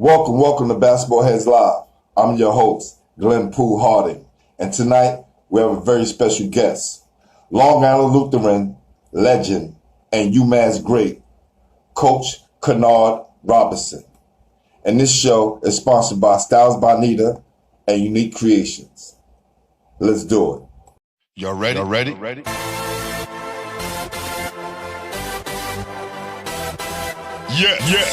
Welcome to Basketball Heads Live. I'm your host, Glenn Poole Harding, and tonight we have a very special guest, Long Island Lutheran legend and UMass great, Coach Kennard Robinson. And this show is sponsored by Styles by Nita and Unique Creations. Let's do it. Y'all ready? Yeah.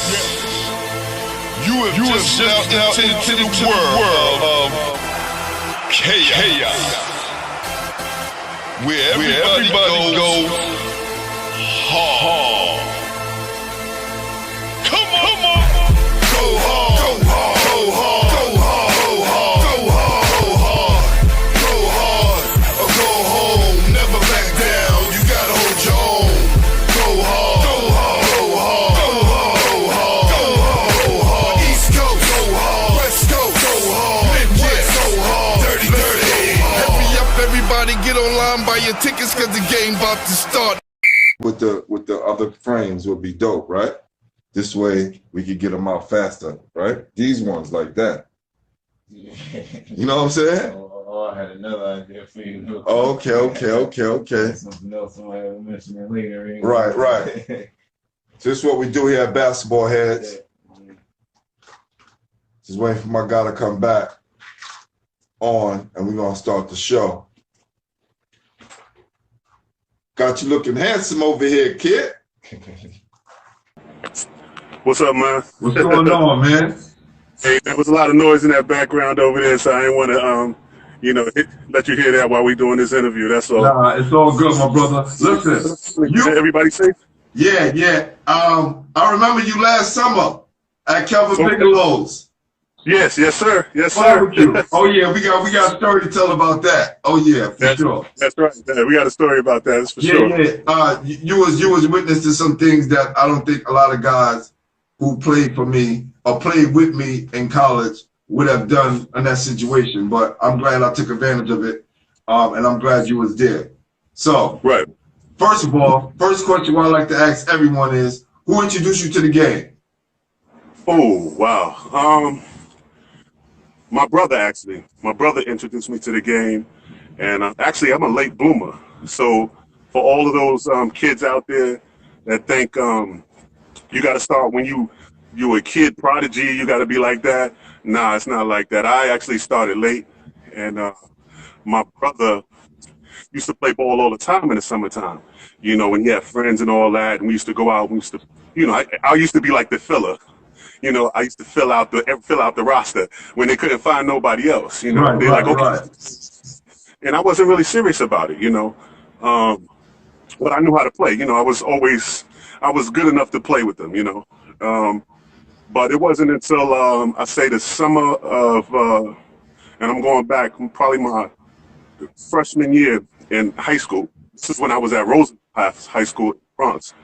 You have just stepped into the world of chaos, where everybody goes hard. Come on. Go hard. Go hard. Go hard. Go hard. Go hard. Go hard. Go hard. Or go home. Never back down. You gotta hold your own. Go hard. Go hard. Go hard. Go hard. Go hard. Go hard. East Coast. Go hard. West Coast. Go hard. Midwest. Go hard. Dirty. Hurry up, everybody. Get online, buy your tickets, cause the game about to start. With the other frames would be dope, right? This way we could get them out faster, right? These ones like that. You know what I'm saying? Oh, I had another idea for you. Okay. Something else I'm gonna mention it later. Right. This is what we do here at Basketball Heads. Just waiting for my guy to come back on, and we're gonna start the show. Got you looking handsome over here, kid. What's up, man? What's going on, man? Hey, there was a lot of noise in that background over there, so I didn't want to, let you hear that while we're doing this interview. That's all. Nah, it's all good, my brother. Listen, everybody safe? Yeah. I remember you last summer at Kelvin Bigelow's. Yes, sir. Barbecue. Oh yeah, we got a story to tell about that. Oh yeah, sure. That's right. We got a story about that. That's for sure. Yeah. You was witness to some things that I don't think a lot of guys who played for me or played with me in college would have done in that situation. But I'm glad I took advantage of it, and I'm glad you was there. So, right. First of all, first question I like to ask everyone is, who introduced you to the game? Oh wow. My brother introduced me to the game, and actually I'm a late bloomer. So for all of those kids out there that think you got to start when you a kid prodigy, you got to be like that. Nah, it's not like that. I actually started late, and my brother used to play ball all the time in the summertime. You know, when he had friends and all that, and we used to go out. We used to, I used to be like the filler. I used to fill out the roster when they couldn't find nobody else. They're like, okay. Right. And I wasn't really serious about it, but I knew how to play. I was good enough to play with them, but it wasn't until I say the summer of, and I'm going back probably my freshman year in high school. This is when I was at Rosenpath High School in France,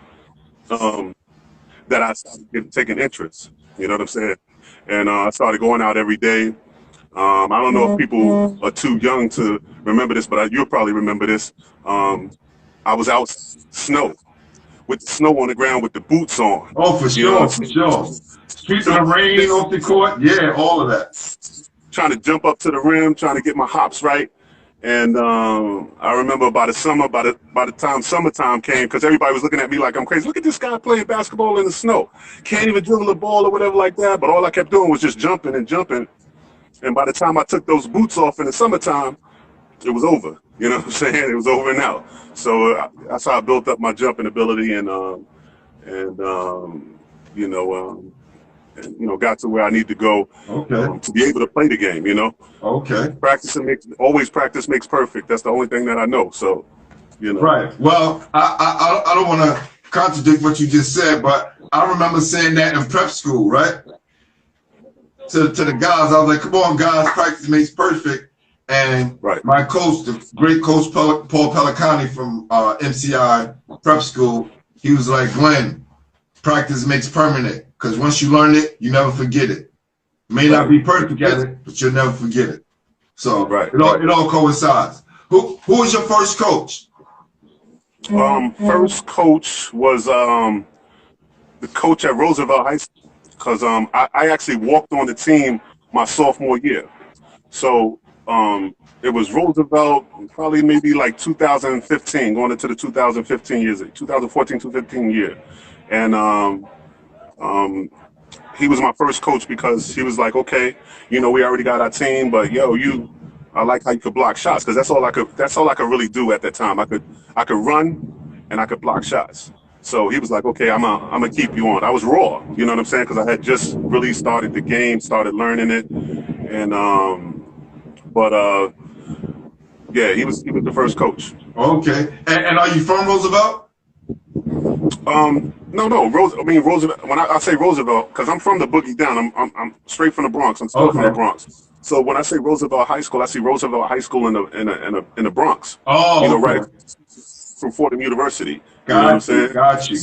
that I started taking interest. You know what I'm saying? And I started going out every day. I don't know if people are too young to remember this, but you'll probably remember this. I was out snow, with the snow on the ground with the boots on. Oh, for sure. Streets in the rain, off the court. Yeah, all of that. Trying to jump up to the rim, trying to get my hops right. And I remember by the time summertime came, because everybody was looking at me like I'm crazy. Look at this guy playing basketball in the snow. Can't even dribble a ball or whatever like that. But all I kept doing was just jumping. And by the time I took those boots off in the summertime, it was over. You know what I'm saying? It was over and out. So that's how I built up my jumping ability and got to where I need to go to be able to play the game, Okay. Practice makes perfect. That's the only thing that I know. So, Right. Well, I don't want to contradict what you just said, but I remember saying that in prep school, right? To the guys, I was like, come on, guys, practice makes perfect. And my coach, the great coach Paul Pellicani from MCI prep school, he was like, Glenn, practice makes permanent. Because once you learn it, you never forget it. May not be perfect at it, but you'll never forget it. So it all coincides. Who was your first coach? First coach was the coach at Roosevelt High School, because I actually walked on the team my sophomore year. So it was Roosevelt, probably maybe like 2015, going into the 2015 years, 2014 to 15 year, and he was my first coach because he was like, okay, you know, we already got our team, but yo, I like how you could block shots, because that's all I could really do at that time. I could run and I could block shots. So he was like, okay, I'm gonna keep you on. I was raw, you know what I'm saying? Because I had just really started the game, started learning it, and yeah, he was the first coach. Okay, and are you from Roosevelt? No, Roosevelt. When I say Roosevelt, because I'm from the boogie down. I'm straight from the Bronx. I'm still from the Bronx. So when I say Roosevelt High School, I see Roosevelt High School in the Bronx. Oh, you know, okay. Right from Fordham University. You know what I'm saying? Got you.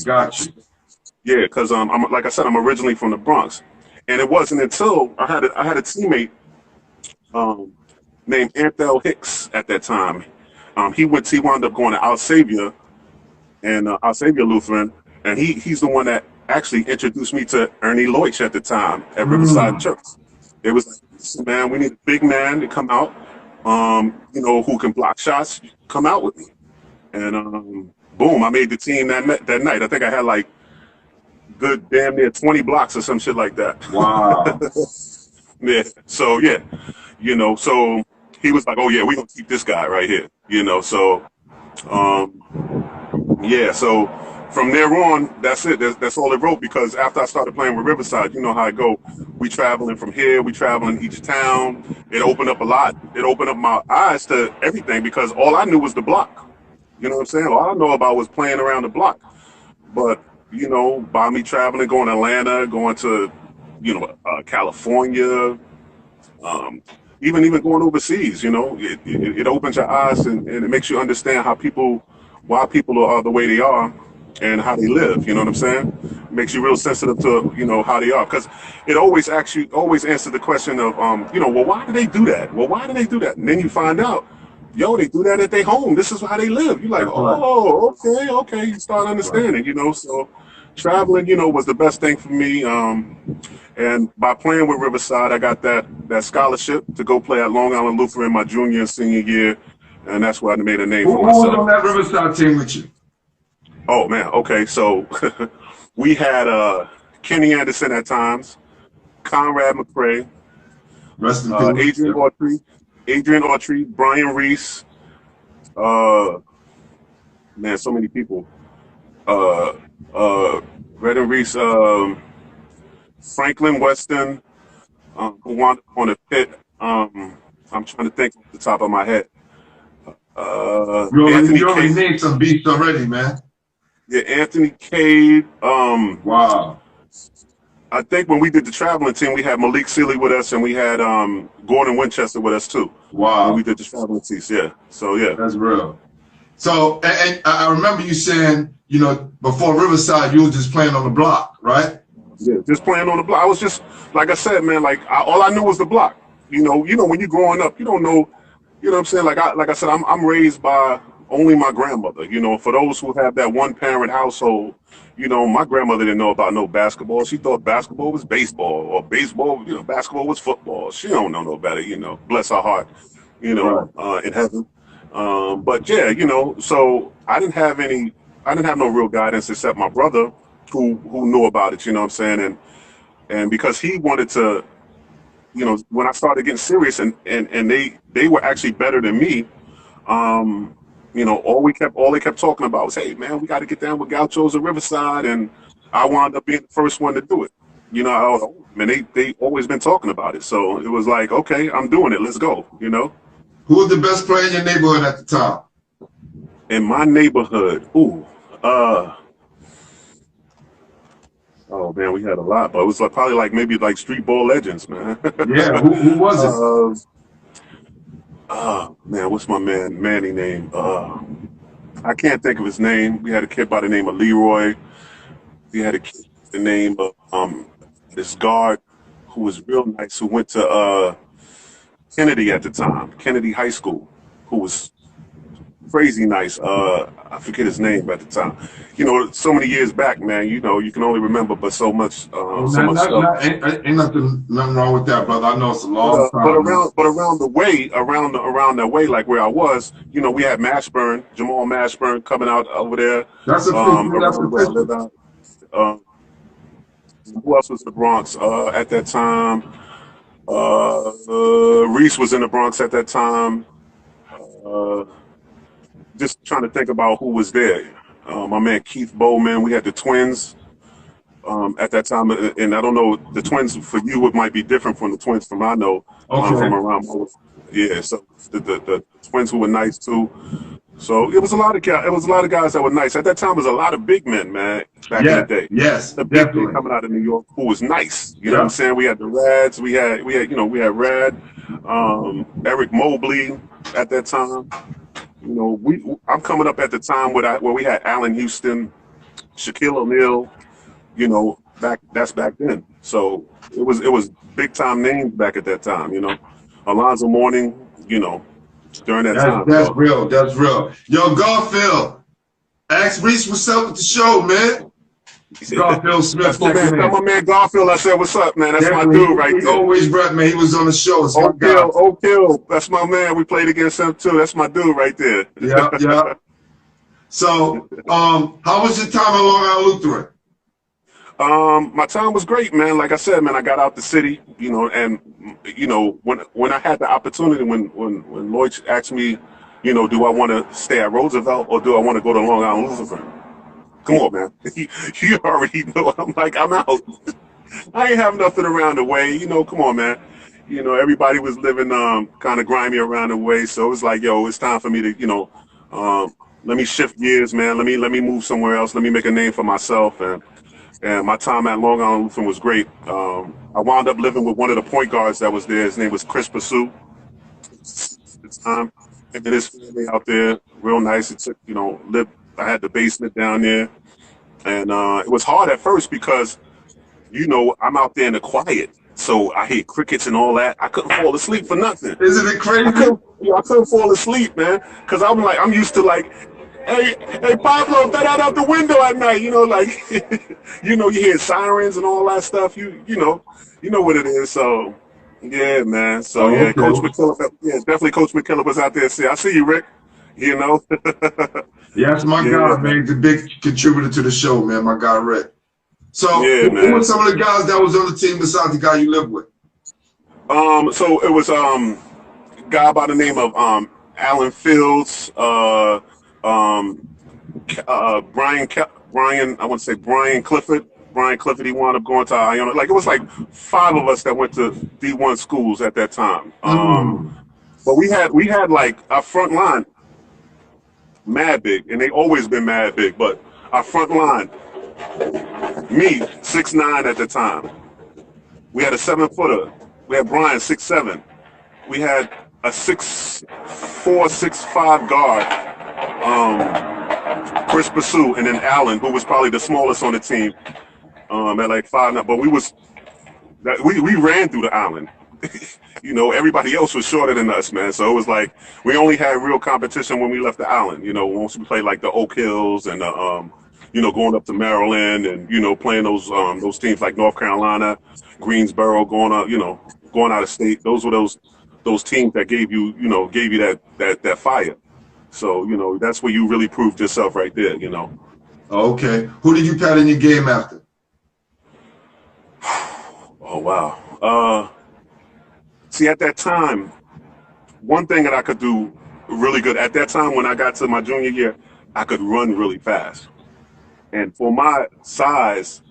Yeah, because I'm like I said, I'm originally from the Bronx, and it wasn't until I had a teammate named Anthel Hicks at that time. He wound up going to Our Savior and Our Savior Lutheran, and he's the one that actually introduced me to Ernie Leutch at the time at Riverside Church. It was like, man, we need a big man to come out, you know, who can block shots. Come out with me, and boom, I made the team that night. I think I had like good damn near 20 blocks or some shit like that. Wow. Yeah. So yeah, you know, so he was like, oh yeah, we're gonna keep this guy right here, you know. So yeah, so from there on, that's it. That's all it wrote, because after I started playing with Riverside, you know how I go. We traveling from here, we traveling each town. It opened up a lot. It opened up my eyes to everything, because all I knew was the block. You know what I'm saying? All I know about was playing around the block. But, you know, by me traveling, going to Atlanta, going to, you know, California, even going overseas, you know, it opens your eyes, and it makes you understand why people are the way they are and how they live. You know what I'm saying? It makes you real sensitive to, you know, how they are, because it always answers the question of, you know, well, why do they do that? Well, why do they do that? And then you find out, yo, they do that at their home. This is how they live. You're like, oh, okay. You start understanding, you know. So traveling, you know, was the best thing for me. And by playing with Riverside, I got that scholarship to go play at Long Island Lutheran my junior and senior year. And that's where I made a name for myself. Who was on that Riverside team with you? Oh, man. Okay, so we had Kenny Anderson at times, Conrad McCray, Adrian Autry, Brian Reese, man, so many people. Redden Reese, Franklin Weston, who wound up on the pit. I'm trying to think off the top of my head. You already named some beats already, man. Yeah, Anthony Cade. Wow. I think when we did the traveling team, we had Malik Sealy with us, and we had Gordon Winchester with us too. Wow. When we did the traveling teams, yeah. So yeah, that's real. So, and I remember you saying, you know, before Riverside, you was just playing on the block, right? Yeah, just playing on the block. I was just, like I said, man, like all I knew was the block. You know, when you're growing up, you don't know. You know what I'm saying? Like I said, I'm raised by only my grandmother. You know, for those who have that one parent household, you know, my grandmother didn't know about no basketball. She thought basketball was baseball, or baseball, you know, basketball was football. She don't know no better, you know, bless her heart, you know, in heaven. But yeah, you know, so I didn't have no real guidance except my brother who knew about it, you know what I'm saying? And because he wanted to, you know, when I started getting serious and they were actually better than me, you know, all they kept talking about was, hey man, we got to get down with Gauchos at Riverside, and I wound up being the first one to do it. You know, they always been talking about it, so it was like, okay, I'm doing it. Let's go. You know. Who was the best player in your neighborhood at the time? In my neighborhood, oh man, we had a lot, but it was like probably like maybe like street ball legends, man. Yeah, who was it? Man, what's my Manny name? I can't think of his name. We had a kid by the name of Leroy. We had a kid by the name of this guard who was real nice, who went to Kennedy at the time, Kennedy High School, who was crazy nice. I forget his name at the time. You know, so many years back, man. You know, you can only remember but so much, so much stuff. Ain't nothing wrong with that, brother. I know it's a But long time. around the way, around that way, like where I was, you know, we had Jamal Mashburn coming out over there. That's a Around where I picture. live out. Who else was in the Bronx at that time? Reese was in the Bronx at that time. Just trying to think about who was there. My man Keith Bowman. We had the Twins at that time, and I don't know, the Twins for you it might be different from the Twins from I know. From around. Yeah, so the Twins who were nice too. So it was a lot of guys that were nice. At that time, it was a lot of big men, man. Back in the day, yes, the big men coming out of New York who was nice. You know what I'm saying? We had the Rads. We had Rad, Eric Mobley at that time. You know, I'm coming up at the time where we had Allen Houston, Shaquille O'Neal. You know, that's back then. So it was big time names back at that time. You know, Alonzo Mourning. You know. During that time. That's real. That's real. Yo, Garfield, ask Reese what's up with the show, man. Garfield Smith. That's my man Garfield. I said, what's up, man? That's my dude right there. He always brought, man. He was on the show. Oak Hill. That's my man. We played against him, too. That's my dude right there. Yeah. So, how was your time at Long Island Lutheran? My time was great, man. Like I said, man, I got out the city, you know, and you know, when I had the opportunity, when Lloyd asked me, you know, do I want to stay at Roosevelt or do I want to go to Long Island Lutheran? Come on, man. You already know. I'm out. I ain't have nothing around the way, you know. Come on, man. You know, everybody was living kind of grimy around the way, so it was like, yo, it's time for me to, you know, let me shift gears, man. Let me move somewhere else. Let me make a name for myself. And my time at Long Island Lutheran was great. I wound up living with one of the point guards that was there. His name was Chris Pursuit. At the time, and his family out there, real nice. It took, you know, I had the basement down there, and it was hard at first because, you know, I'm out there in the quiet, so I hear crickets and all that. I couldn't fall asleep for nothing. Isn't it crazy? I couldn't fall asleep, man, because I'm used to like. Hey, Pablo, throw that out the window at night. You know, like, you know, you hear sirens and all that stuff. You know what it is. So, yeah, man. So, yeah, Coach McKillop, definitely Coach McKillop was out there. I see you, Rick. You know. Yeah, that's my guy, man. He's a big contributor to the show, man. My guy, Rick. So, who were some of the guys that was on the team besides the guy you lived with? So it was a guy by the name of Alan Fields. Brian Clifford. Brian Clifford, he wound up going to Iona. Like, it was like 5 of us that went to D1 schools at that time. But we had like our front line mad big, and they always been mad big, but our front line, me, 6'9" at the time. We had a 7-footer. We had Brian, 6'7". We had a 6'4", 6'5" guard. Chris Pursuit, and then Allen, who was probably the smallest on the team, at like 5'9". But we ran through the island. You know, everybody else was shorter than us, man. So it was like we only had real competition when we left the island. You know, once we played like the Oak Hills and you know, going up to Maryland and, you know, playing those teams like North Carolina, Greensboro, going out of state. Those were those teams that gave you that fire. So, you know, that's where you really proved yourself right there, you know. Okay. Who did you pat in your game after? Oh, wow. See, at that time, one thing that I could do really good, at that time when I got to my junior year, I could run really fast. And for my size,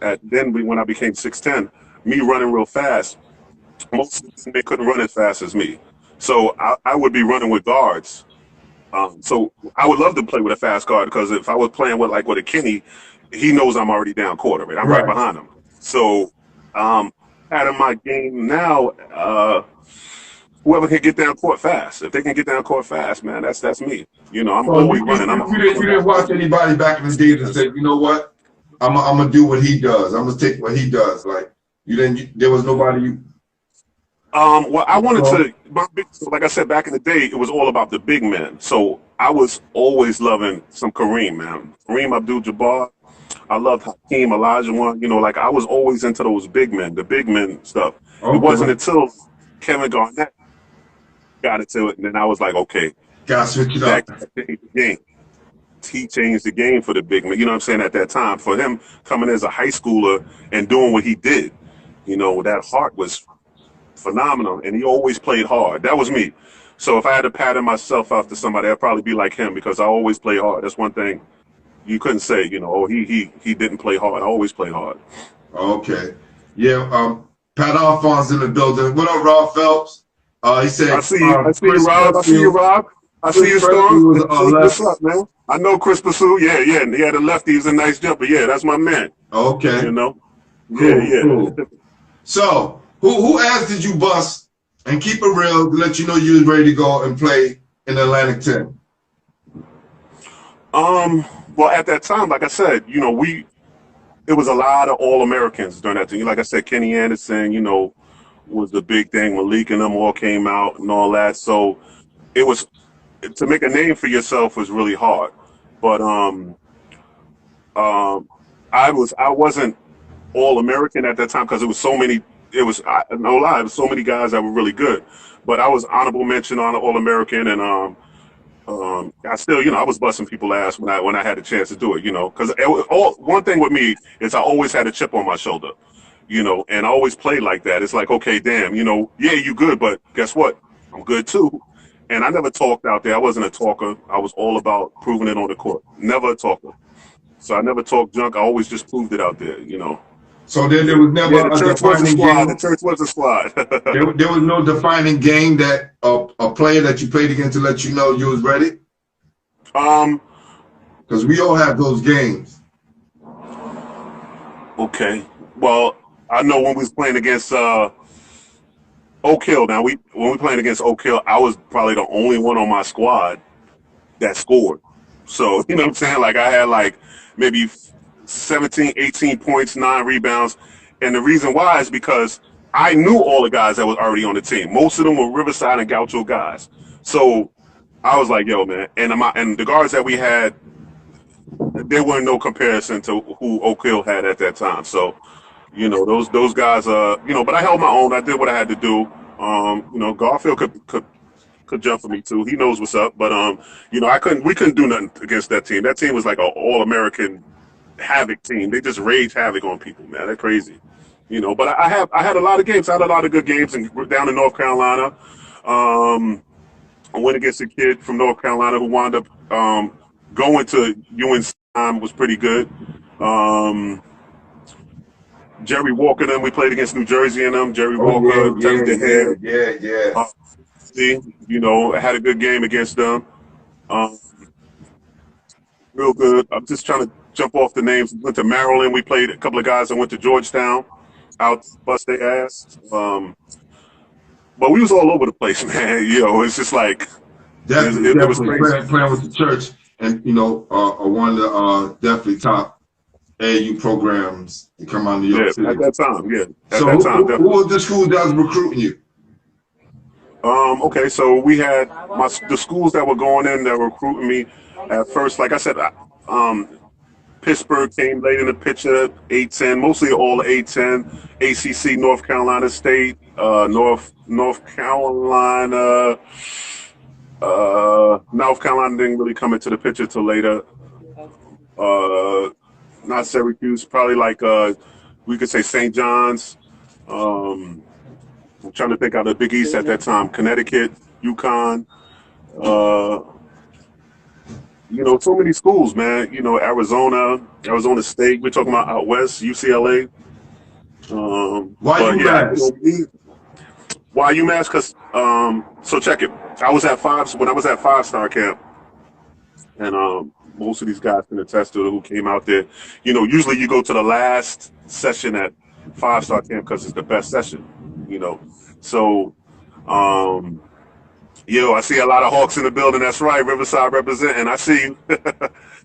when I became 6'10", me running real fast, most of them, they couldn't run as fast as me. So I would be running with guards. So I would love to play with a fast guard because if I was playing with a Kenny, he knows I'm already down court already. I'm right behind him. So out of my game now, whoever can get down court fast. If they can get down court fast, man, that's me. You know, I'm always running. You didn't watch anybody back in the day that said, you know what, I'm gonna do what he does. I'm gonna take what he does. Like there was nobody you. Well, I wanted to, like I said, back in the day, it was all about the big men. So I was always loving some Kareem, man. Kareem Abdul-Jabbar. I loved Hakeem Olajuwon. You know, like I was always into those big men, the big men stuff. It wasn't until Kevin Garnett got into it, and then I was like, okay, Gotta switch it that up. changed the game. He changed the game for the big men. You know what I'm saying? At that time, for him coming as a high schooler and doing what he did, you know, that heart was phenomenal, and he always played hard. That was me. So if I had to pattern myself after somebody, I'd probably be like him because I always play hard. That's one thing you couldn't say, you know, oh, he didn't play hard. I always play hard. Okay. Yeah, Pat Alphonse in the building. What up, Rob Phelps? He said, I see you, Rob. I see you, Rob. I see you, Storm. What's up, man? I know Chris Pursue. Yeah. And he had a lefty. He's a nice jumper. Yeah, that's my man. Okay. You know? Cool. So, who asked did you bust and keep it real to let you know you was ready to go and play in the Atlantic 10? Well, at that time, like I said, you know, it was a lot of All-Americans during that thing. Like I said, Kenny Anderson, you know, was the big thing. Malik and them all came out and all that. So it was, to make a name for yourself was really hard. But I wasn't All-American at that time because it was so many. It was no lie. It was so many guys that were really good. But I was honorable mention on All-American, and I still, you know, I was busting people's ass when I had the chance to do it, you know, because one thing with me is I always had a chip on my shoulder, you know, and I always played like that. It's like, okay, damn, you know, yeah, you good, but guess what? I'm good too. And I never talked out there. I wasn't a talker. I was all about proving it on the court. Never a talker. So I never talked junk. I always just proved it out there, you know. So then there was never the a church was a defining squad. game. The church was a squad. there was no defining game that a player that you played against to let you know you was ready. Because we all have those games. Okay. Well, I know when we was playing against Oak Hill. Now when we playing against Oak Hill, I was probably the only one on my squad that scored. So you know what I'm saying? Like I had like maybe 17, 18 points, 9 rebounds. And the reason why is because I knew all the guys that was already on the team. Most of them were Riverside and Gaucho guys. So I was like, yo, man. And the guards that we had, there weren't no comparison to who Oak Hill had at that time. So, you know, those guys, you know, but I held my own. I did what I had to do. You know, Garfield could jump for me too. He knows what's up. But, you know, we couldn't do nothing against that team. That team was like an all-American havoc team. They just rage havoc on people, man. They're crazy, you know. But I had a lot of games. I had a lot of good games down in North Carolina. I went against a kid from North Carolina who wound up going to UNC. Was pretty good. Jerry Walker, then we played against New Jersey and them. Jerry Walker, Yeah. You know, I had a good game against them. Real good. I'm just trying to jump off the names. Went to Maryland. We played a couple of guys that went to Georgetown. Out bust their ass. But we was all over the place, man. You know, it's just like Definitely, it was crazy. Playing with the church, and you know, one of the definitely top AAU programs to come out of New York City. At that time, yeah. Who was the school that was recruiting you? Okay, so we had the schools that were going in that were recruiting me at first. Like I said, Pittsburgh came late in the picture, A-10, mostly all the A-10, ACC, North Carolina State, North Carolina. North Carolina didn't really come into the picture till later. Not Syracuse, probably like we could say St. John's. I'm trying to think out of the Big East at that time. Connecticut, UConn. You know, so many schools, man. You know, Arizona State. We're talking about out west, UCLA. Why UMass? Why UMass? Because so check it. When I was at 5-star camp, and most of these guys can attest to it who came out there. You know, usually you go to the last session at 5-star camp because it's the best session. You know, so I see a lot of Hawks in the building. That's right, Riverside representing. I see you.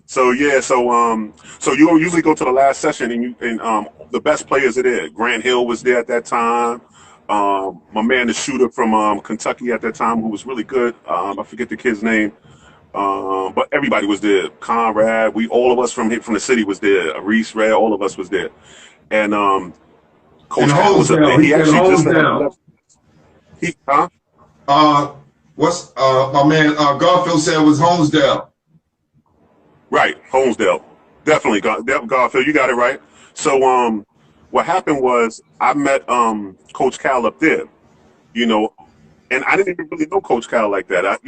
So yeah, so you usually go to the last session, and the best players are there. Grant Hill was there at that time. My man, the shooter from Kentucky at that time, who was really good. I forget the kid's name. But everybody was there. Conrad, all of us from the city was there. Reese, Red, all of us was there. And Coach Cal was up there. He actually just left. What's my man Garfield said was Holmesdale. Right, Holmesdale. Definitely, Garfield, you got it right. So what happened was I met Coach Cal up there, you know, and I didn't even really know Coach Cal like that. I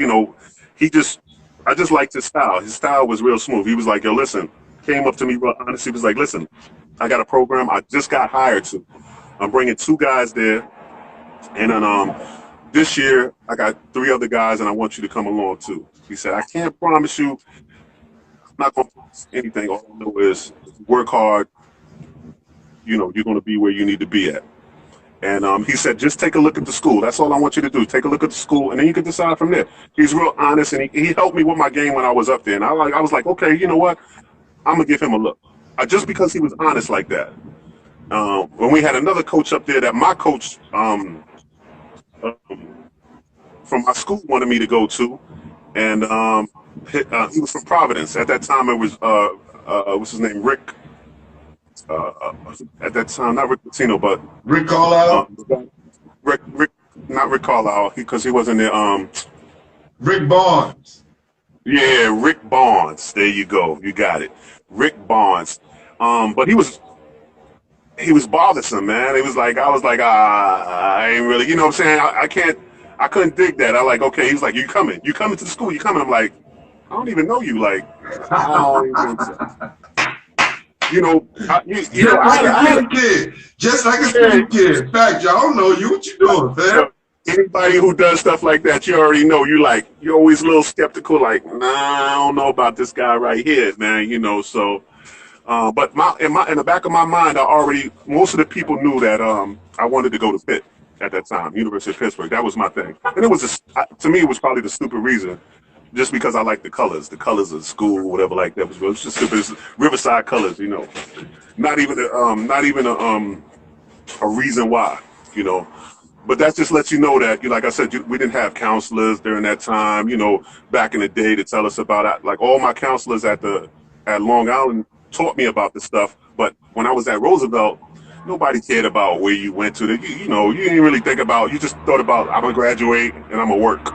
just liked his style. His style was real smooth. He was like, yo, listen, came up to me real honest. He was like, listen, I got a program I just got hired to. I'm bringing 2 guys there. And then this year, I got 3 other guys, and I want you to come along, too. He said, I can't promise you. I'm not going to promise anything. All I know is work hard. You know, you're going to be where you need to be at. And he said, just take a look at the school. That's all I want you to do. Take a look at the school, and then you can decide from there. He's real honest, and he helped me with my game when I was up there. And I was like, okay, you know what? I'm going to give him a look. Just because he was honest like that. When we had another coach up there that my coach from my school wanted me to go to, and he was from Providence. At that time, it was, what's his name, Rick. At that time, not Rick Pitino, but Rick Carlisle. Rick, not Rick Carlisle, because he wasn't there. Rick Barnes. Yeah, Rick Barnes. There you go. You got it, Rick Barnes. But he was bothersome, man. It was like I was like, I ain't really, you know what I'm saying? I couldn't dig that. I like, okay. He's like, you coming to the school? You coming? I'm like, I don't even know you. Like, I don't even think so. You know, I had a kid, just like a school kid. In fact, y'all don't know you. What you doing, man? Anybody who does stuff like that, you already know. You're always a little skeptical. Like, nah, I don't know about this guy right here, man. You know, so. But in the back of my mind, most of the people knew that I wanted to go to Pitt at that time, University of Pittsburgh. That was my thing, and it was to me it was probably the stupid reason. Just because I like the colors of the school, whatever like that was just stupid. It's Riverside colors, you know. Not even a reason why, you know. But that just lets you know that, like I said, we didn't have counselors during that time, you know, back in the day to tell us about it. Like all my counselors at Long Island taught me about this stuff. But when I was at Roosevelt, nobody cared about where you went to. You know, you didn't really think about. You just thought about I'm gonna graduate and I'm gonna work.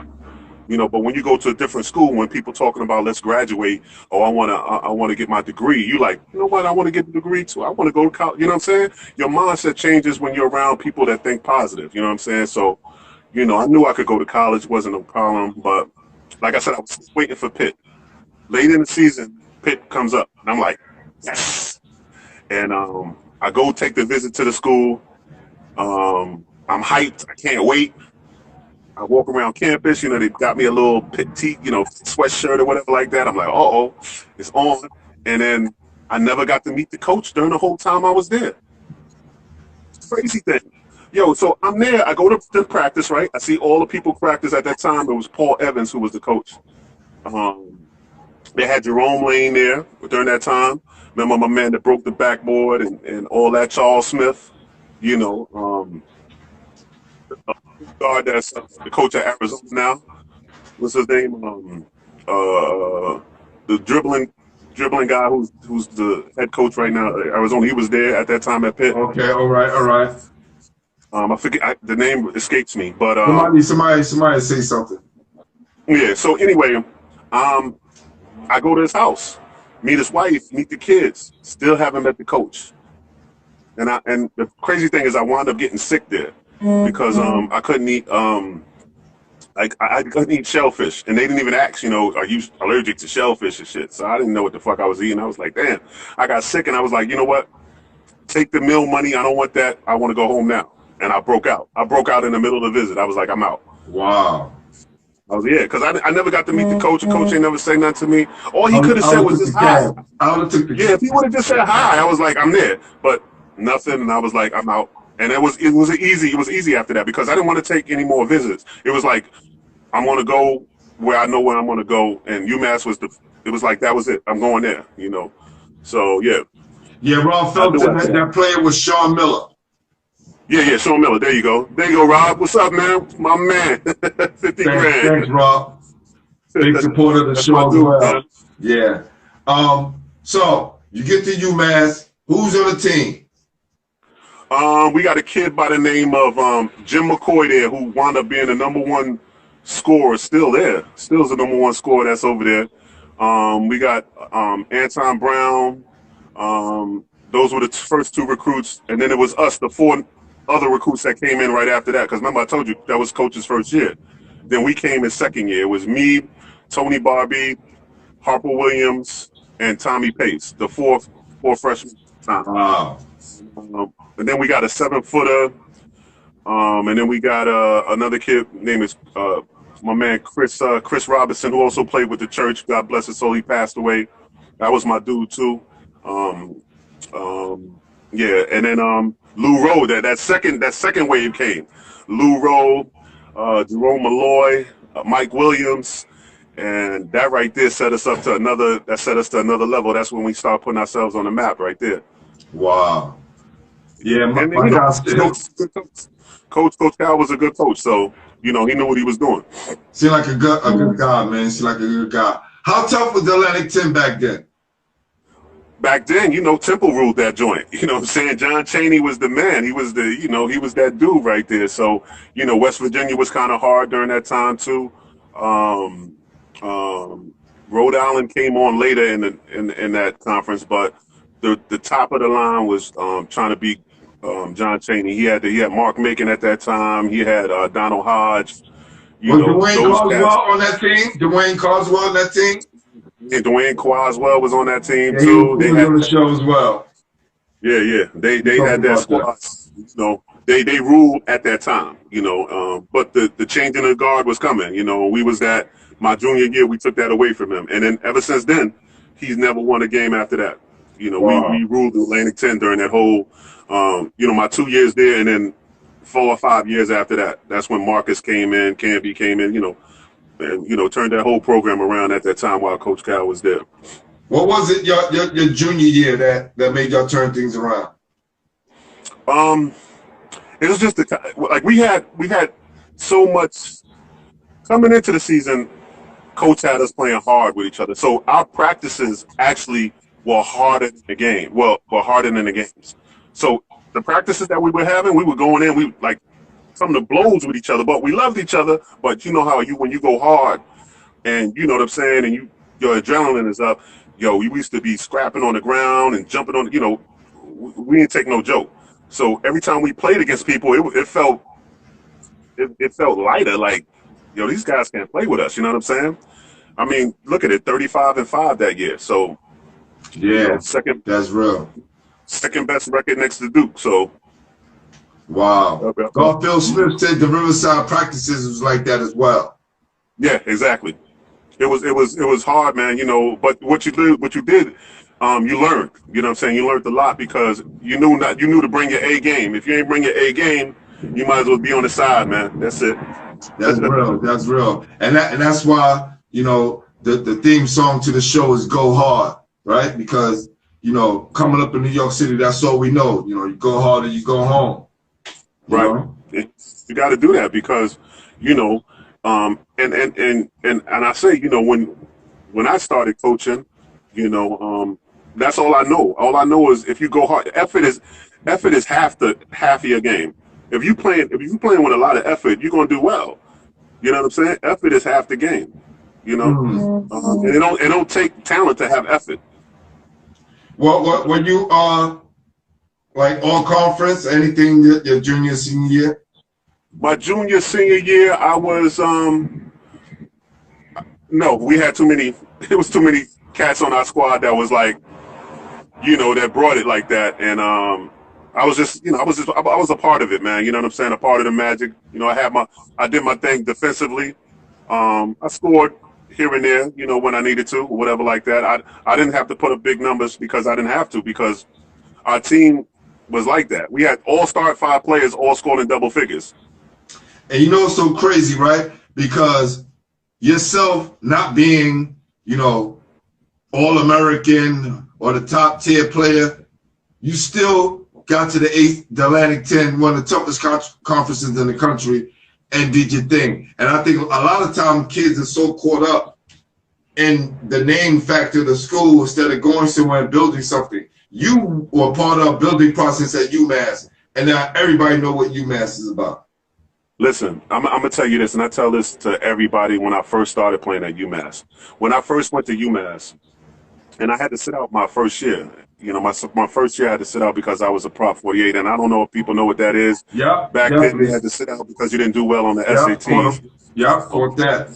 You know, but when you go to a different school, when people talking about let's graduate, or I want to get my degree, you like, you know what, I want to get the degree too. I want to go to college. You know what I'm saying? Your mindset changes when you're around people that think positive. You know what I'm saying? So, you know, I knew I could go to college, wasn't no problem. But like I said, I was waiting for Pitt. Late in the season, Pitt comes up, and I'm like, yes. And I go take the visit to the school. I'm hyped. I can't wait. I walk around campus, you know, they got me a little petite, you know, sweatshirt or whatever like that. I'm like, uh-oh, it's on. And then I never got to meet the coach during the whole time I was there. It's a crazy thing. Yo, so I'm there. I go to practice, right? I see all the people practice at that time. It was Paul Evans who was the coach. They had Jerome Lane there during that time. Remember my man that broke the backboard and all that, Charles Smith, you know, guard that's the coach at Arizona now. What's his name? The dribbling guy who's the head coach right now at Arizona. He was there at that time at Pitt. Okay, all right. I forget the name escapes me, but somebody say something. Yeah. So anyway, I go to his house, meet his wife, meet the kids. Still haven't met the coach. And the crazy thing is, I wound up getting sick there. Because I couldn't eat I couldn't eat shellfish, and they didn't even ask, you know, are you allergic to shellfish and shit? So I didn't know what the fuck I was eating. I was like, damn. I got sick, and I was like, you know what? Take the meal money. I don't want that. I want to go home now. And I broke out. I broke out in the middle of the visit. I was like, I'm out. Wow. I was because I never got to meet the coach. The coach ain't never say nothing to me. All he could have said was just hi. If he would have just said hi, I was like, I'm there. But nothing, and I was like, I'm out. And it was easy after that because I didn't want to take any more visits. It was like I'm gonna go where I know where I'm gonna go, and UMass was it was like that was it. I'm going there, you know. So yeah. Yeah, Rob Felton, that player was Sean Miller. Yeah, Sean Miller. There you go, Rob. What's up, man? My man. 50 grand. Thanks, Rob. Big supporter of the That's show my as dude, well. man. Yeah. So you get to UMass. Who's on the team? We got a kid by the name of Jim McCoy there who wound up being the #1 scorer, still there. Still is the #1 scorer that's over there. We got Anton Brown. Those were the first 2 recruits. And then it was us, the 4 other recruits that came in right after that. Because remember, I told you that was Coach's first year. Then we came in second year. It was me, Tony Barbie, Harper Williams, and Tommy Pace, the four freshmen. Wow. And then we got a 7-footer. And then we got another kid named my man Chris Robinson, who also played with the church. God bless his soul. He passed away. That was my dude too. Yeah, and then Lou Rowe. That second wave came. Lou Rowe, Jerome Malloy, Mike Williams, and that right there set us to another level. That's when we start putting ourselves on the map right there. Wow. Yeah, And then, Coach Cal was a good coach, so he knew what he was doing. Seemed like a good guy, man. Seemed like a good guy. How tough was the Atlantic 10 back then? Back then, Temple ruled that joint. You know what I'm saying? John Chaney was the man. He was he was that dude right there. So, West Virginia was kind of hard during that time too. Rhode Island came on later in that conference, but the top of the line was trying to beat John Chaney. He had Mark Macon at that time. He had Donald Hodge. Was Dwayne Carswell on that team? Dwayne Carswell on that team? And Dwayne Carswell was on that team yeah, too. They had on the show as well. Yeah. They had that squad. They ruled at that time. But the changing of the guard was coming. We was that my junior year. We took that away from him, and then ever since then, he's never won a game after that. Wow. We ruled the Atlantic 10 during that whole, my 2 years there, and then 4 or 5 years after that. That's when Marcus came in, Canby came in, and turned that whole program around at that time while Coach Cal was there. What was it your junior year that made y'all turn things around? It was just we had so much coming into the season. Coach had us playing hard with each other, so our practices actually were harder than the game. Were harder than the games. So the practices that we were having, we were going in, we like some of the blows with each other, but we loved each other. But you know how when you go hard, and you know what I'm saying, and your adrenaline is up. We used to be scrapping on the ground and jumping on. We didn't take no joke. So every time we played against people, it felt lighter. Like, these guys can't play with us. You know what I'm saying? I mean, look at it, 35-5 that year. So. Yeah, that's real. Second best record next to Duke. So, wow. Phil Smith said the Riverside practices was like that as well. Yeah, exactly. It was hard, man. But what you did, you learned. You know what I'm saying? You learned a lot because you knew to bring your A game. If you ain't bring your A game, you might as well be on the side, man. That's it. That's real. That's real. And that's why the theme song to the show is "Go Hard." Right? Because, coming up in New York City, that's all we know. You go hard or you go home. Right. You got to do that because, and I say, when I started coaching, that's all I know. All I know is if you go hard, effort is half of your game. If you playing with a lot of effort, you're gonna do well. You know what I'm saying? Effort is half the game. And it don't take talent to have effort. Well, when you like all conference, anything your junior, senior year? My junior, senior year, I was no, we had too many. It was too many cats on our squad that was like, that brought it like that, and I was just, I was a part of it, man. You know what I'm saying? A part of the magic. I did my thing defensively. I scored here and there, when I needed to, or whatever like that. I didn't have to put up big numbers because I didn't have to, because our team was like that. We had all-star 5 players all scoring in double figures. And it's so crazy, right? Because yourself not being, All-American or the top tier player, you still got to the Atlantic 10, one of the toughest conferences in the country, and did your thing. And I think a lot of time kids are so caught up in the name factor of the school instead of going somewhere and building something. You were part of a building process at UMass, and now everybody know what UMass is about. Listen, I'm gonna tell you this, and I tell this to everybody when I first started playing at UMass. When I first went to UMass, and I had to sit out my first year. You know, my first year I had to sit out because I was a Prop 48, and I don't know if people know what that is. Yeah. Back then, you had to sit out because you didn't do well on the SATs. Yeah, caught that.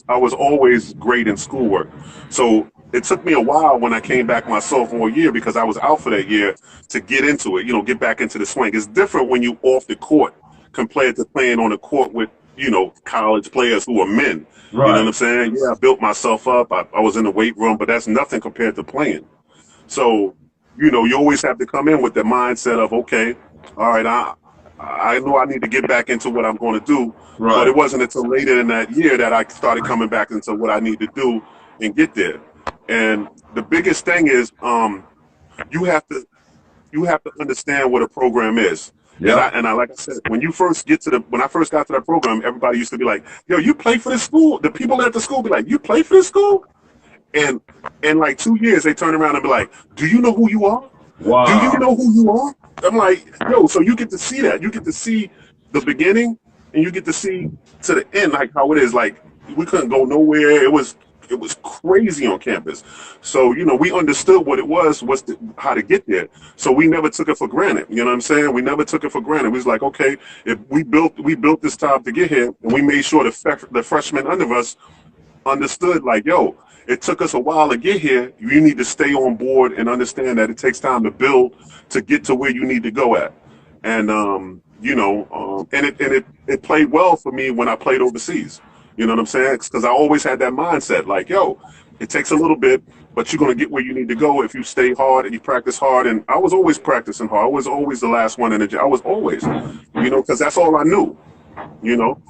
I was always great in schoolwork. So it took me a while when I came back my sophomore year because I was out for that year to get into it, you know, get back into the swing. It's different when you off the court compared to playing on the court with, you know, college players who are men. Right. You know what I'm saying? Yeah, I built myself up. I was in the weight room, but that's nothing compared to playing. So, you know, you always have to come in with the mindset of, okay, all right, I know I need to get back into what I'm going to do. Right. But it wasn't until later in that year that I started coming back into what I need to do and get there. And the biggest thing is you have to understand what a program is. Yeah. And I like I said, when I first got to that program, everybody used to be like, yo, you play for this school? The people at the school be like, you play for this school? And in like 2 years, they turn around and be like, do you know who you are? Wow. Do you know who you are? I'm like, yo, so you get to see that. You get to see the beginning and you get to see to the end, like how it is. Like, we couldn't go nowhere. It was crazy on campus. So, you know, we understood what it was how to get there. So we never took it for granted. You know what I'm saying? We never took it for granted. We was like, okay, if we built this time to get here, and we made sure the freshmen under us understood, like, yo, it took us a while to get here. You need to stay on board and understand that it takes time to build to get to where you need to go at. And, you know, and it played well for me when I played overseas. You know what I'm saying? Because I always had that mindset, like, yo, it takes a little bit, but you're going to get where you need to go if you stay hard and you practice hard. And I was always practicing hard. I was always the last one in the gym. I was always, you know, because that's all I knew, you know.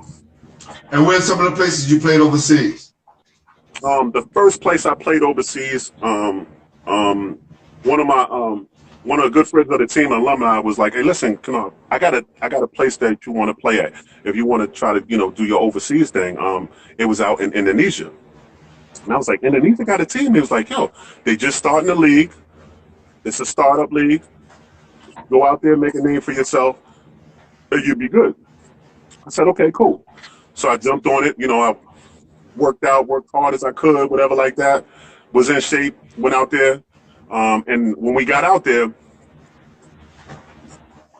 And where's some of the places you played overseas? The first place I played overseas, one of the good friends of the team, alumni, was like, "Hey, listen, come on, I got a place that you want to play at. If you want to try to, you know, do your overseas thing." It was out in Indonesia, and I was like, "Indonesia got a team?" He was like, "Yo, they just starting the league. It's a startup league. Go out there, make a name for yourself, and you'll be good." I said, "Okay, cool." So I jumped on it. You know, I worked hard as I could, whatever like that. Was in shape. Went out there. And when we got out there,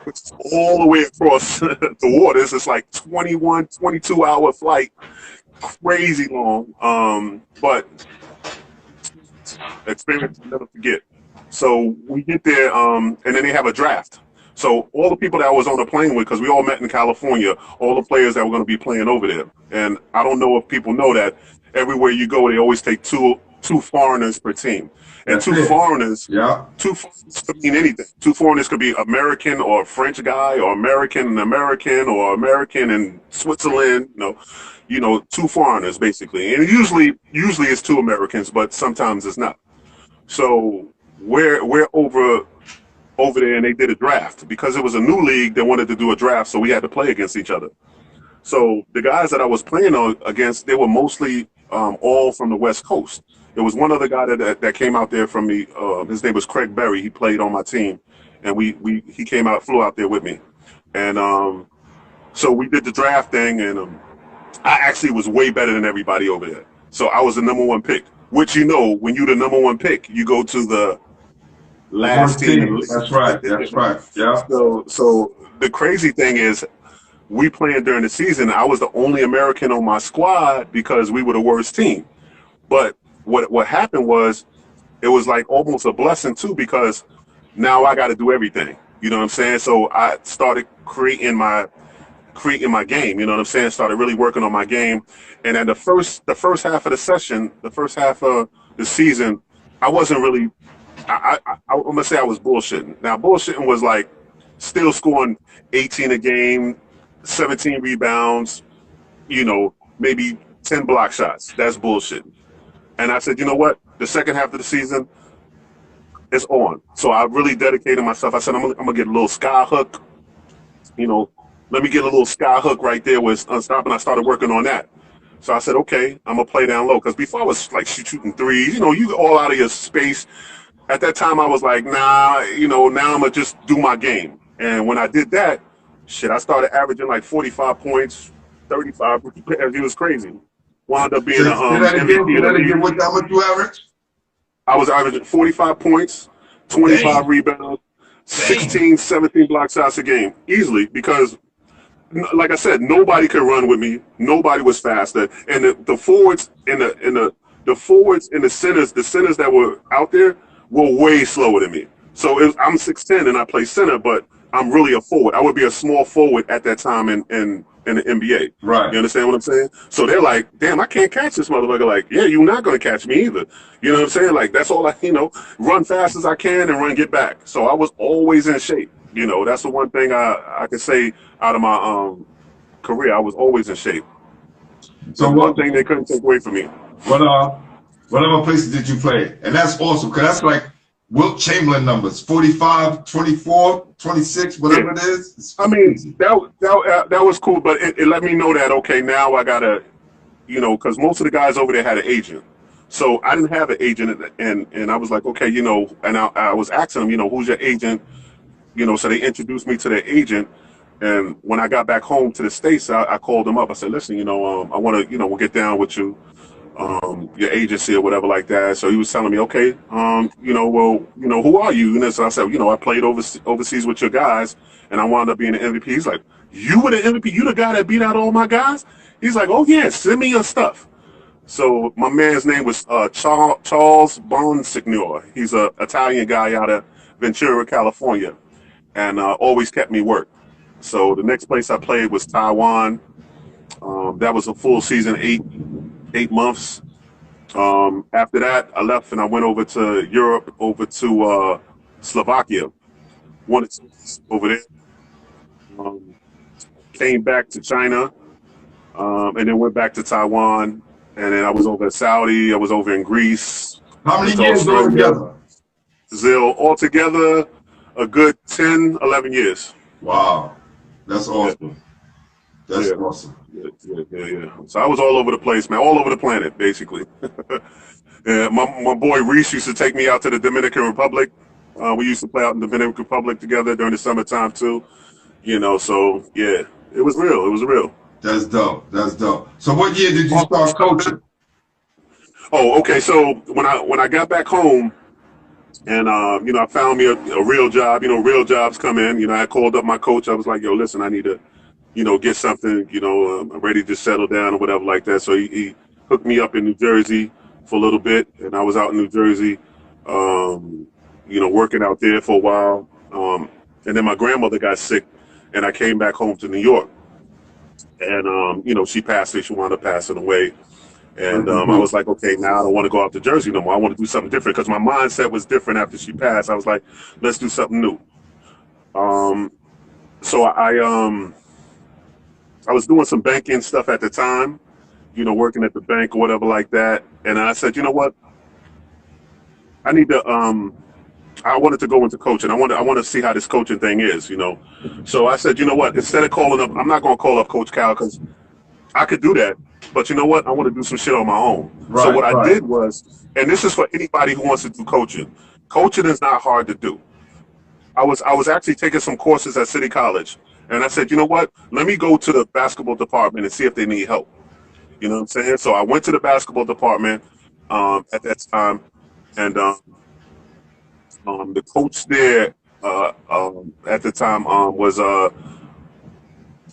it's all the way across the waters. It's like 21, 22-hour flight, crazy long, but experience I'll never forget. So we get there, and then they have a draft. So all the people that I was on the plane with, because we all met in California, all the players that were going to be playing over there. And I don't know if people know that everywhere you go, they always take two foreigners per team. And two foreigners could mean anything. Two foreigners could be American or a French guy, or American and American, or American and Switzerland. You know, two foreigners basically. And usually it's two Americans, but sometimes it's not. So we're over there, and they did a draft because it was a new league. They wanted to do a draft, so we had to play against each other. So the guys that I was playing against, they were mostly all from the West Coast. There was one other guy that came out there from me. His name was Craig Berry. He played on my team, and he flew out there with me. And so we did the draft thing, and I actually was way better than everybody over there. So I was the number one pick, which, you know, when you're the number one pick, you go to the last team. That's right. Yeah. So the crazy thing is, we playing during the season, I was the only American on my squad because we were the worst team. But what happened was, it was like almost a blessing too, because now I got to do everything. You know what I'm saying? So I started creating my game. You know what I'm saying? Started really working on my game. And then the first half of the session, the first half of the season, I wasn't really. I'm gonna say I was bullshitting. Now bullshitting was like still scoring 18 a game, 17 rebounds, you know, maybe 10 block shots. That's bullshit. And I said, you know what? The second half of the season is on. So I really dedicated myself. I said, I'm gonna get a little sky hook. You know, let me get a little sky hook right there with unstopping. I started working on that. So I said, okay, I'm gonna play down low. Because before I was like shooting threes, you all out of your space. At that time, I was like, nah, now I'm gonna just do my game. And when I did that, shit, I started averaging like 45 points, 35. It was crazy. Wound up being Say an that again. MVP Say of the that again. league. How much you average? I was averaging 45 points, 25 Damn. rebounds, 16, 17 block shots a game, easily, because like I said, nobody could run with me. Nobody was faster, and the forwards and the forwards and the centers that were out there were way slower than me. So I'm 6'10" and I play center, but I'm really a forward. I would be a small forward at that time in the NBA. Right. You understand what I'm saying? So they're like, damn, I can't catch this motherfucker. Like, yeah, you're not gonna catch me either. You know what I'm saying? Like, that's all run fast as I can and get back. So I was always in shape. That's the one thing I can say out of my career. I was always in shape. So one thing they couldn't take away from me. What other places did you play? And that's awesome, because that's like Wilt Chamberlain numbers, 45, 24, 26, whatever it is. I mean, that was cool, but it let me know that, okay, now I gotta, because most of the guys over there had an agent. So I didn't have an agent, and I was like, okay, and I was asking them, who's your agent? So they introduced me to their agent. And when I got back home to the States, I called them up. I said, listen, I want to, we'll get down with you, your agency or whatever like that. So he was telling me, okay, who are you? And so I said, I played overseas with your guys, and I wound up being an MVP. He's like, you were the MVP? You the guy that beat out all my guys? He's like, oh, yeah, send me your stuff. So my man's name was Charles Bonsignor. He's an Italian guy out of Ventura, California, and always kept me work. So the next place I played was Taiwan. That was a full season, eight months. After that, I left and I went over to Europe, over to Slovakia. Won it over there. Came back to China, and then went back to Taiwan. And then I was over in Saudi. I was over in Greece. How many years altogether? Brazil, altogether a good 10, 11 years. Wow. That's awesome. That's awesome. Yeah. So I was all over the place, man. All over the planet, basically. Yeah, my boy Reese used to take me out to the Dominican Republic. We used to play out in the Dominican Republic together during the summertime, too. So, yeah, it was real. It was real. That's dope. That's dope. So what year did you start coaching? Oh, okay. So when I got back home, and I found me a real job. Real jobs come in. I called up my coach. I was like, yo, listen, I need to, get something. I'm ready to settle down or whatever like that. So he hooked me up in New Jersey for a little bit, and I was out in New Jersey, working out there for a while. And then my grandmother got sick, and I came back home to New York. And she passed away. She wound up passing away. And I was like, okay, now I don't want to go out to Jersey no more. I want to do something different, because my mindset was different after she passed. I was like, let's do something new. So I was doing some banking stuff at the time, working at the bank or whatever like that. And I said, you know what? I need to. I wanted to go into coaching. I want to see how this coaching thing is, So I said, you know what? Instead of calling up, I'm not going to call up Coach Cal, because I could do that. But you know what? I want to do some shit on my own. Right, so what I did was, and this is for anybody who wants to do coaching. Coaching is not hard to do. I was actually taking some courses at City College, and I said, you know what? Let me go to the basketball department and see if they need help. You know what I'm saying? So I went to the basketball department at that time, and the coach there at the time was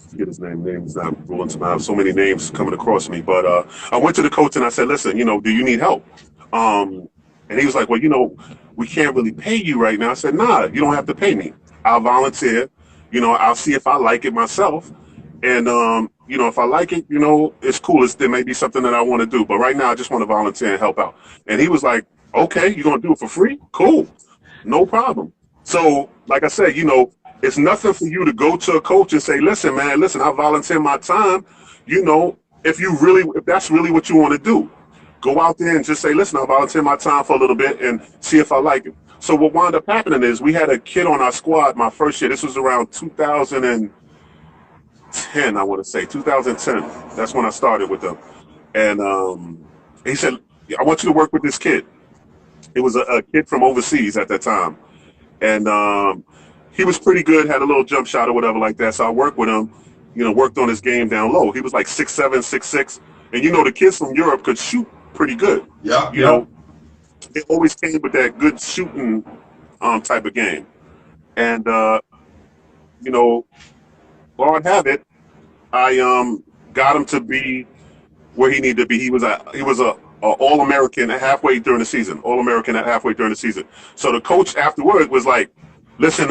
forget his name. Name's not rolling to my. I have so many names coming across me, but I went to the coach and I said, listen, do you need help? And he was like, well, we can't really pay you right now. I said, nah, you don't have to pay me. I'll volunteer. I'll see if I like it myself. And, if I like it, it's cool. There may be something that I want to do. But right now, I just want to volunteer and help out. And he was like, okay, you're going to do it for free? Cool. No problem. So, like I said, it's nothing for you to go to a coach and say, listen, man, I volunteer my time. If that's really what you want to do, go out there and just say, listen, I'll volunteer my time for a little bit and see if I like it. So what wound up happening is we had a kid on our squad my first year. This was around 2010, I want to say, 2010. That's when I started with them. And he said, I want you to work with this kid. It was a kid from overseas at that time. And he was pretty good, had a little jump shot or whatever like that. So I worked with him, worked on his game down low. He was like 6'7", 6'6". And the kids from Europe could shoot pretty good. Yeah. You know, it always came with that good shooting type of game. And, Lord have it, I got him to be where he needed to be. He was a All-American halfway during the season. All-American at halfway during the season. So the coach afterward was like, listen,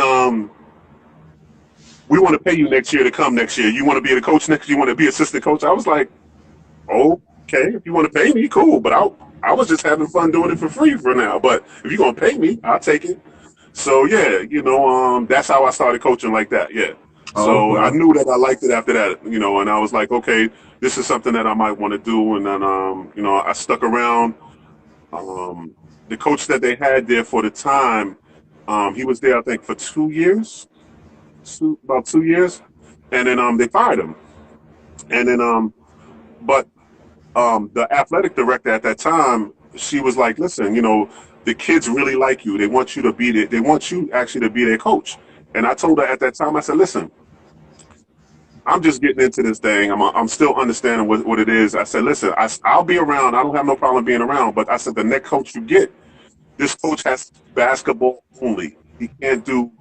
we want to pay you next year to come next year. You want to be the coach next year? You want to be assistant coach? I was like, okay, if you want to pay me, cool. But I was just having fun doing it for free for now. But if you're going to pay me, I'll take it. So, yeah, that's how I started coaching like that, yeah. So I knew that I liked it after that, and I was like, okay, this is something that I might want to do. And then, I stuck around. The coach that they had there for the time, he was there, I think, for 2 years, about 2 years. And then they fired him. And then, but the athletic director at that time, she was like, listen, the kids really like you. They want you to be there. They want you actually to be their coach. And I told her at that time, I said, listen, I'm just getting into this thing. I'm still understanding what it is. I said, listen, I'll be around. I don't have no problem being around. But I said, the next coach you get, this coach has basketball only. He can't do,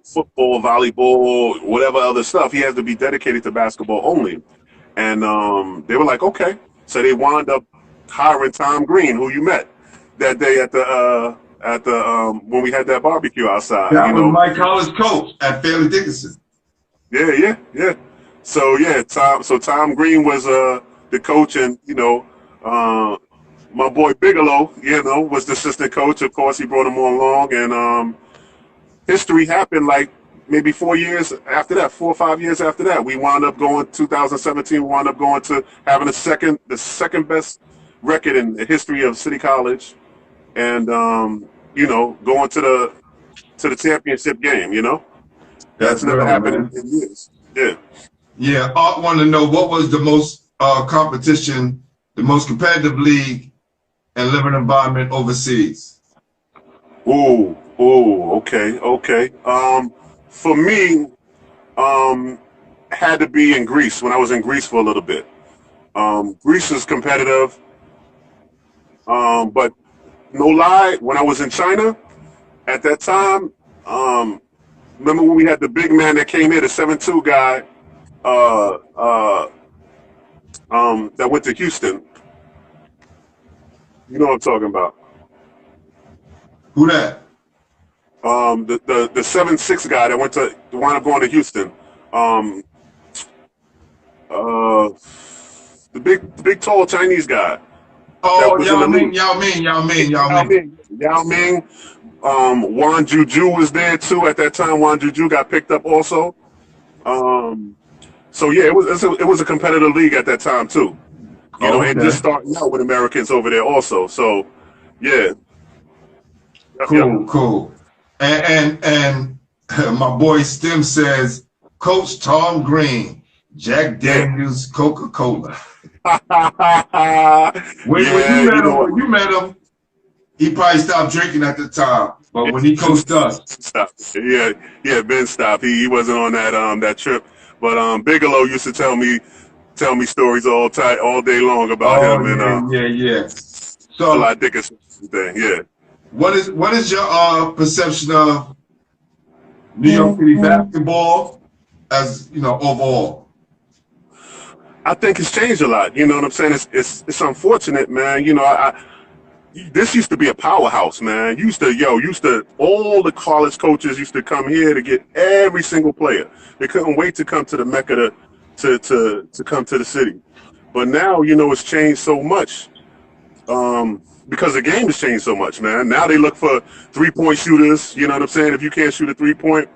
football, volleyball, whatever other stuff. He has to be dedicated to basketball only. And they were like, okay. So they wound up hiring Tom Green, who you met that day at the when we had that barbecue outside. That was my college coach at Fairleigh Dickinson. Yeah. So yeah, Tom Green was the coach, and my boy Bigelow, was the assistant coach. Of course, he brought him on along, and history happened like maybe 4 years after that, 4 or 5 years after that. We wound up going 2017. We wound up going to having the second best record in the history of City College, and going to the championship game. That's never happened in years. Yeah. Yeah. Art wanted to know what was the most competition, the most competitive league and living environment overseas. Okay. For me, had to be in Greece when I was in Greece for a little bit. Greece is competitive, but no lie, when I was in China at that time, remember when we had the big man that came here, the 7'2" guy, that went to Houston. You know what I'm talking about? Who that? The 7'6" guy that wound up going to Houston. The big tall Chinese guy. Oh, Yao Ming. Wan Juju was there too at that time. Wan Juju got picked up also. So yeah, it was a competitive league at that time too. And just starting out with Americans over there also. So yeah. Cool. And my boy Stim says, Coach Tom Green, Jack Daniels, Coca-Cola. When you met him, he probably stopped drinking at the time. But when he coached us, yeah, Ben stopped. He wasn't on that trip. But Bigelow used to tell me stories all day long about him. And yeah. So a lot Dickinson thing, yeah. What is your perception of New York City basketball as overall? I think it's changed a lot. You know what I'm saying? It's unfortunate, man. This used to be a powerhouse, man. All the college coaches used to come here to get every single player. They couldn't wait to come to the Mecca to come to the city. But now, it's changed so much. Because the game has changed so much, man. Now they look for 3-point shooters. You know what I'm saying? If you can't shoot a 3-point,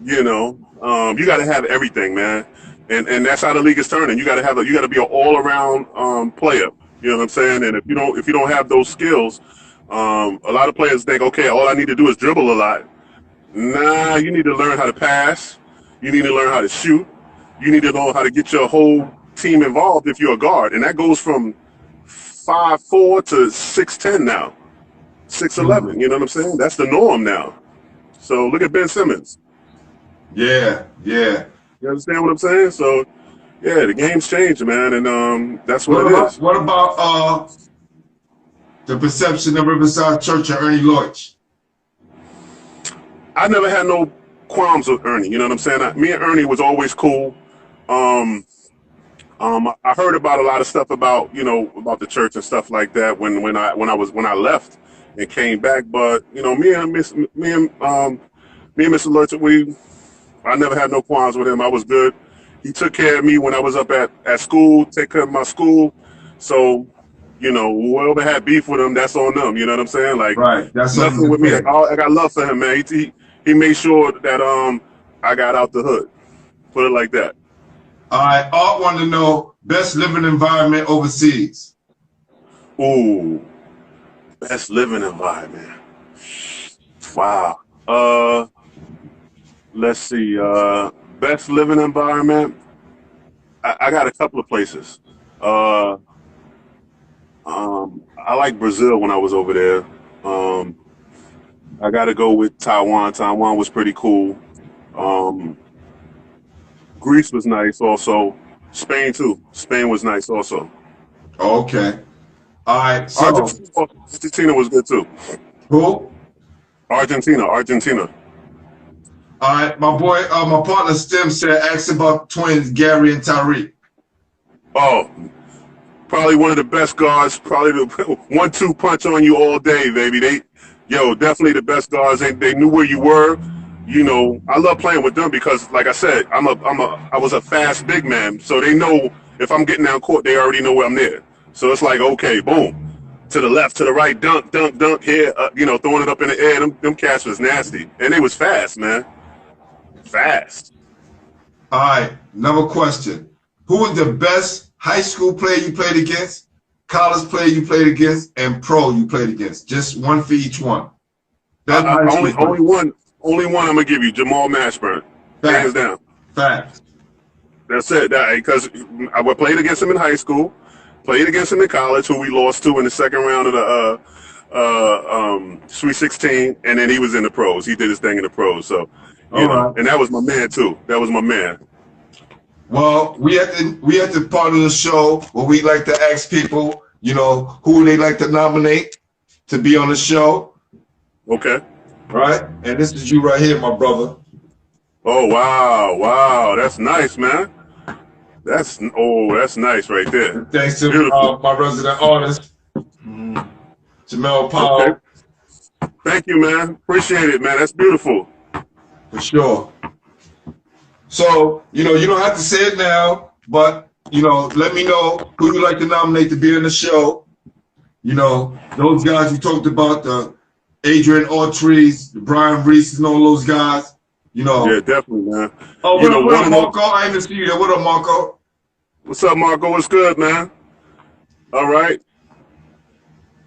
you got to have everything, man. And that's how the league is turning. You got to be an all-around player. You know what I'm saying? And if you don't have those skills, a lot of players think, okay, all I need to do is dribble a lot. Nah, you need to learn how to pass. You need to learn how to shoot. You need to know how to get your whole team involved if you're a guard, and that goes from 5'4" to 6'10" now, 6'11". You know what I'm saying? That's the norm now. So look at Ben Simmons. Yeah. You understand what I'm saying? So yeah, the game's changed, man, and that's what it is. What about the perception of Riverside Church and Ernie Lloyd? I never had no qualms with Ernie. You know what I'm saying? Me and Ernie was always cool. I heard about a lot of stuff about the church and stuff like that when I left and came back. But me and Mr. Lurch, I never had no qualms with him. I was good. He took care of me when I was up at school, take care of my school. So, whoever had beef with him, that's on them. You know what I'm saying? Like, right. That's nothing with me. I got love for him, man. He made sure that I got out the hood. Put it like that. All right. Art wanted to know best living environment overseas. Ooh, best living environment. Wow. Let's see. Best living environment. I got a couple of places. I like Brazil when I was over there. I got to go with Taiwan. Taiwan was pretty cool. Greece was nice also. Spain too. Spain was nice also. Okay. All right. So Argentina was good too. who? Argentina. All right, my boy, my partner Stem said, ask about twins, Gary and Tyreek. Oh, probably one of the best guards. Probably the 1-2 punch on you all day, baby. Definitely the best guards. They knew where you were. I love playing with them because, like I said, I was a fast big man, so they know if I'm getting down court, they already know where I'm there. So it's like, okay, boom, to the left, to the right, dunk here, throwing it up in the air. Them cats was nasty, and they was fast, man. Fast. All right, another question. Who was the best high school player you played against, college player you played against, and pro you played against? Just one for each one. Only one I'm gonna give you, Jamal Mashburn. Hands down. Fact. That's it. Because I played against him in high school, played against him in college, who we lost to in the second round of the Sweet 16, and then he was in the pros. He did his thing in the pros. So, and that was my man too. That was my man. Well, we at the part of the show where we like to ask people, who they like to nominate to be on the show. Okay. Right? And this is you right here, my brother. Oh, wow. That's nice, man. That's nice right there. Thanks to my resident artist, Jamel Powell. Okay. Thank you, man. Appreciate it, man. That's beautiful. For sure. So, you don't have to say it now, but, let me know who you like to nominate to be on the show. Those guys you talked about, the Adrian Autry's, the Brian Reese, and all those guys. Yeah, definitely, man. Oh, what up, Marco? I ain't even see you there. What up, Marco? What's up, Marco? What's good, man? All right.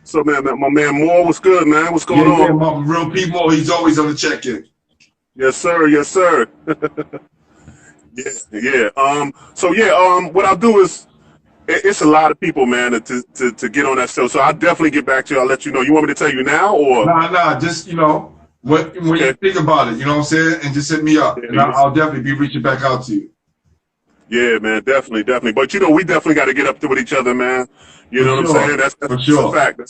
So, man, my man Moore, what's good, man? What's going on? Yeah, my real P Moore, he's always on the check-in. Yes, sir. Yeah. What I'll do is, it's a lot of people, man, to get on that show. So I'll definitely get back to you. I'll let you know. You want me to tell you now, or? Nah. Just when you think about it, you know what I'm saying, and just hit me up, and I'll definitely be reaching back out to you. Yeah, man, definitely. But we definitely got to get up to with each other, man. You know what I'm saying? That's a fact.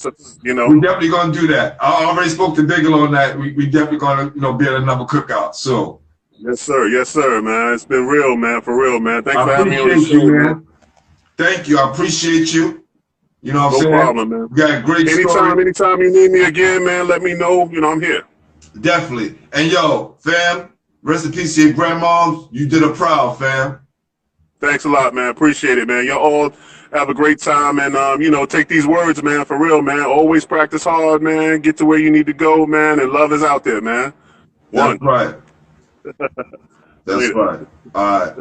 We definitely gonna do that. I already spoke to Bigelow on that. We definitely gonna be at another cookout. So. Yes, sir, man. It's been real, man. For real, man. Thanks for having me on the show, man. Thank you. I appreciate you. You know what I'm saying? No problem, man. We got a great story. Anytime you need me again, man, let me know. I'm here. Definitely. And fam, rest in peace to your grandmoms. You did her proud, fam. Thanks a lot, man. Appreciate it, man. Y'all all have a great time, and take these words, man, for real, man. Always practice hard, man. Get to where you need to go, man, and love is out there, man. That's right. That's right. All right.